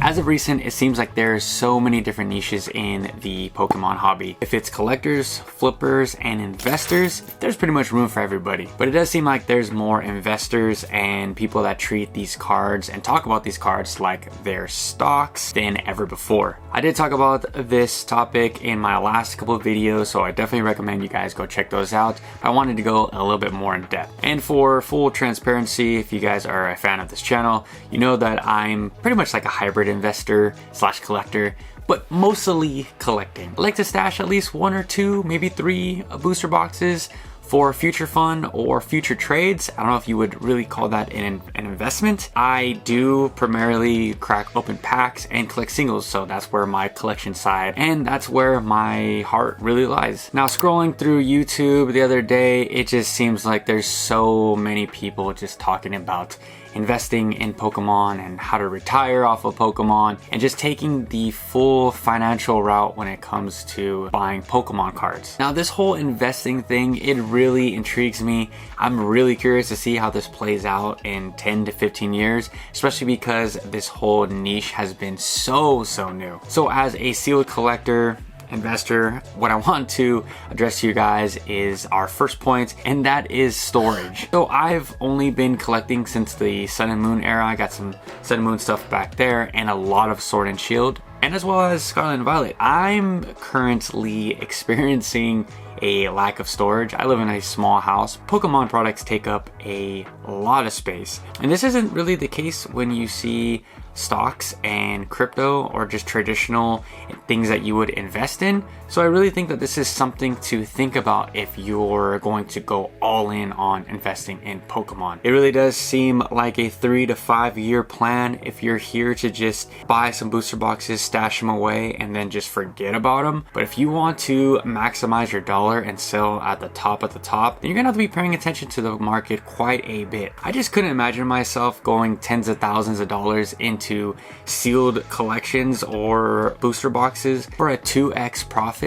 As of recent, it seems like there's so many different niches in the Pokemon hobby. If it's collectors, flippers, and investors, there's pretty much room for everybody. But it does seem like there's more investors and people that treat these cards and talk about these cards like they're stocks than ever before. I did talk about this topic in my last couple of videos, so I definitely recommend you guys go check those out. I wanted to go a little bit more in depth. And for full transparency, if you guys are a fan of this channel, you know that I'm pretty much like a hybrid investor slash collector, but mostly collecting. I like to stash at least 1 or 2, maybe 3 booster boxes for future fun or future trades. I don't know if you would really call that an investment. I do primarily crack open packs and collect singles, so that's where my collection side and that's where my heart really lies. Now, scrolling through YouTube the other day, it just seems like there's so many people just talking about investing in Pokemon and how to retire off of Pokemon and just taking the full financial route when it comes to buying Pokemon cards. Now, this whole investing thing, it really intrigues me. I'm really curious to see how this plays out in 10 to 15 years, especially because this whole niche has been so new. So as a sealed collector, investor, what I want to address to you guys is our first point, and that is storage. So I've only been collecting since the Sun and Moon era. I got some Sun and Moon stuff back there and a lot of Sword and Shield, and as well as Scarlet and Violet. I'm currently experiencing a lack of storage. I live in a small house. Pokemon products take up a lot of space, and this isn't really the case when you see stocks and crypto or just traditional things that you would invest in. So I really think that this is something to think about if you're going to go all in on investing in Pokemon. It really does seem like a 3 to 5 year plan if you're here to just buy some booster boxes, stash them away, and then just forget about them. But if you want to maximize your dollar and sell at the top, then you're gonna have to be paying attention to the market quite a bit. I just couldn't imagine myself going tens of thousands of dollars into sealed collections or booster boxes for a 2x profit.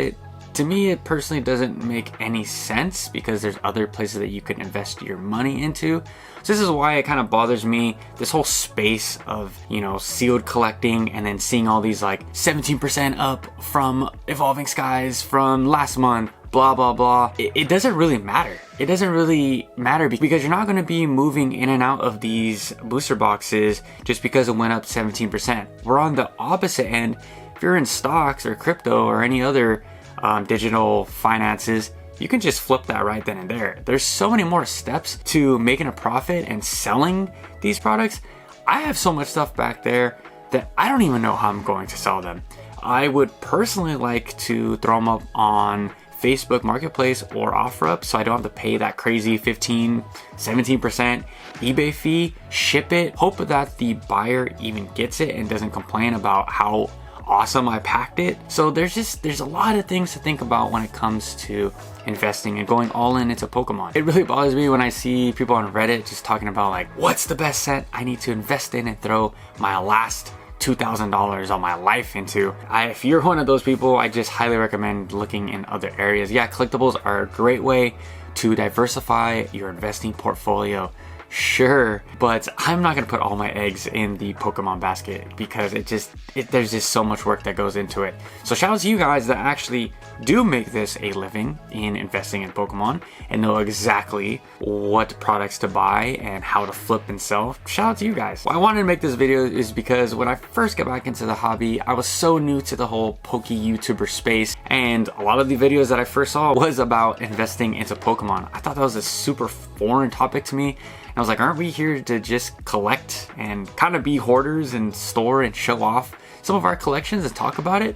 To me, it personally doesn't make any sense because there's other places that you could invest your money into. So this is why it kind of bothers me, this whole space of, you know, sealed collecting and then seeing all these like 17% up from Evolving Skies from last month, blah, blah, blah. It doesn't really matter. It doesn't really matter because you're not going to be moving in and out of these booster boxes just because it went up 17%. We're on the opposite end. If you're in stocks or crypto or any other digital finances, you can just flip that right then and there. There's so many more steps to making a profit and selling these products. I have so much stuff back there that I don't even know how I'm going to sell them. I would personally like to throw them up on Facebook Marketplace or OfferUp so I don't have to pay that crazy 15, 17% eBay fee, ship it, hope that the buyer even gets it and doesn't complain about how awesome I packed it. So there's a lot of things to think about when it comes to investing and going all in into Pokemon. It really bothers me when I see people on Reddit just talking about like, what's the best set I need to invest in and throw my last $2,000 on my life into. If you're one of those people, I just highly recommend looking in other areas. Yeah, collectibles are a great way to diversify your investing portfolio. Sure, but I'm not gonna put all my eggs in the Pokemon basket because there's just so much work that goes into it. So shout out to you guys that actually do make this a living in investing in Pokemon and know exactly what products to buy and how to flip and sell. Shout out to you guys. Why I wanted to make this video is because when I first got back into the hobby, I was so new to the whole Poke YouTuber space, and a lot of the videos that I first saw was about investing into Pokemon. I thought that was a super foreign topic to me. I was like, aren't we here to just collect and kind of be hoarders and store and show off some of our collections and talk about it?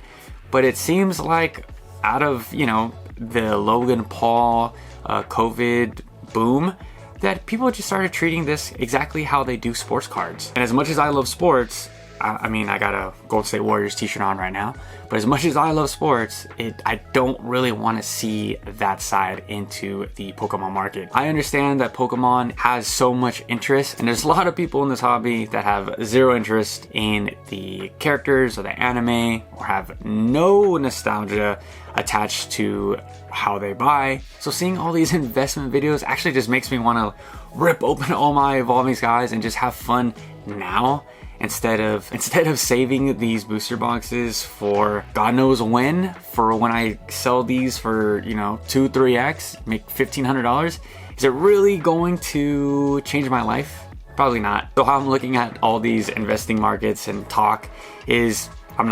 But it seems like out of, you know, the Logan Paul COVID boom, that people just started treating this exactly how they do sports cards. And as much as I love sports, I mean, I got a Golden State Warriors t-shirt on right now, but as much as I love sports, I don't really want to see that side into the Pokemon market. I understand that Pokemon has so much interest, and there's a lot of people in this hobby that have zero interest in the characters or the anime, or have no nostalgia attached to how they buy. So seeing all these investment videos actually just makes me want to rip open all my Evolving Skies and just have fun now instead of saving these booster boxes for God knows when, for when I sell these for, you know, 2-3x, make $1,500, is it really going to change my life? Probably not. So how I'm looking at all these investing markets and talk is I'm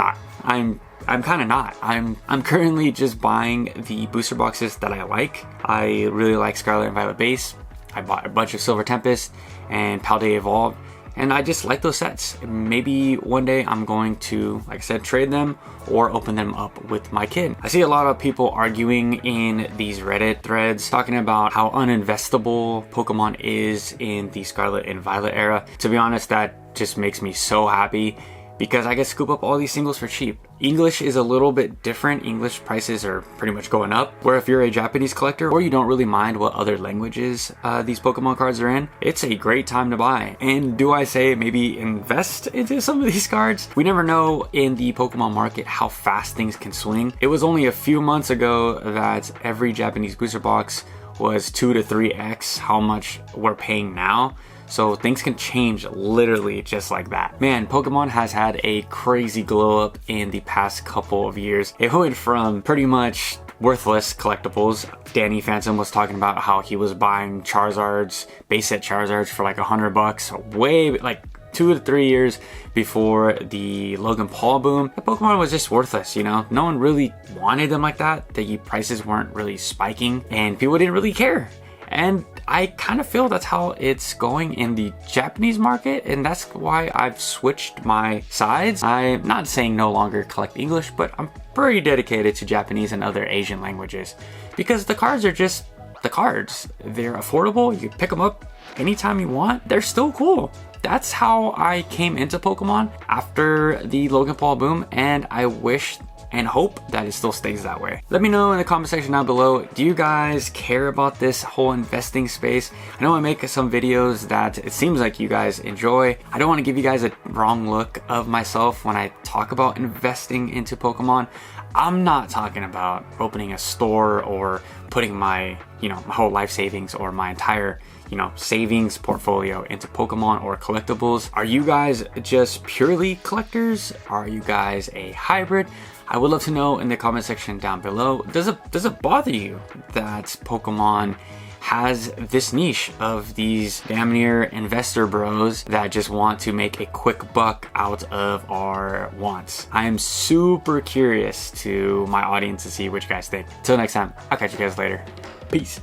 kind of not. I'm currently just buying the booster boxes that I like. I really like Scarlet and Violet base. I bought a bunch of Silver Tempest and Paldea Evolved, and I just like those sets. Maybe one day I'm going to, like I said, trade them or open them up with my kid. I see a lot of people arguing in these Reddit threads talking about how uninvestable Pokemon is in the Scarlet and Violet era. To be honest, that just makes me so happy, because I get to scoop up all these singles for cheap. English is a little bit different. English prices are pretty much going up, where if you're a Japanese collector or you don't really mind what other languages these Pokemon cards are in, it's a great time to buy. And do I say maybe invest into some of these cards? We never know in the Pokemon market how fast things can swing. It was only a few months ago that every Japanese booster box was 2 to 3x how much we're paying now. So things can change literally just like that. Man, Pokemon has had a crazy glow up in the past couple of years. It went from pretty much worthless collectibles. Danny Phantom was talking about how he was buying Charizards, base set Charizards for like $100, way like 2 to 3 years before the Logan Paul boom. The Pokemon was just worthless, you know? No one really wanted them like that. The prices weren't really spiking and people didn't really care. And I kind of feel that's how it's going in the Japanese market, and that's why I've switched my sides. I'm not saying no longer collect English, but I'm pretty dedicated to Japanese and other Asian languages, because the cards are just the cards. They're affordable, you pick them up anytime you want, they're still cool. That's how I came into Pokemon after the Logan Paul boom, and I wish and hope that it still stays that way. Let me know in the comment section down below, do you guys care about this whole investing space? I know I make some videos that it seems like you guys enjoy. I don't want to give you guys a wrong look of myself when I talk about investing into Pokemon. I'm not talking about opening a store or putting my, my whole life savings or my entire, savings portfolio into Pokemon or collectibles. Are you guys just purely collectors? Are you guys a hybrid? I would love to know in the comment section down below. Does it bother you that Pokemon has this niche of these damn near investor bros that just want to make a quick buck out of our wants? I am super curious to my audience to see what you guys think. Till next time, I'll catch you guys later. Peace.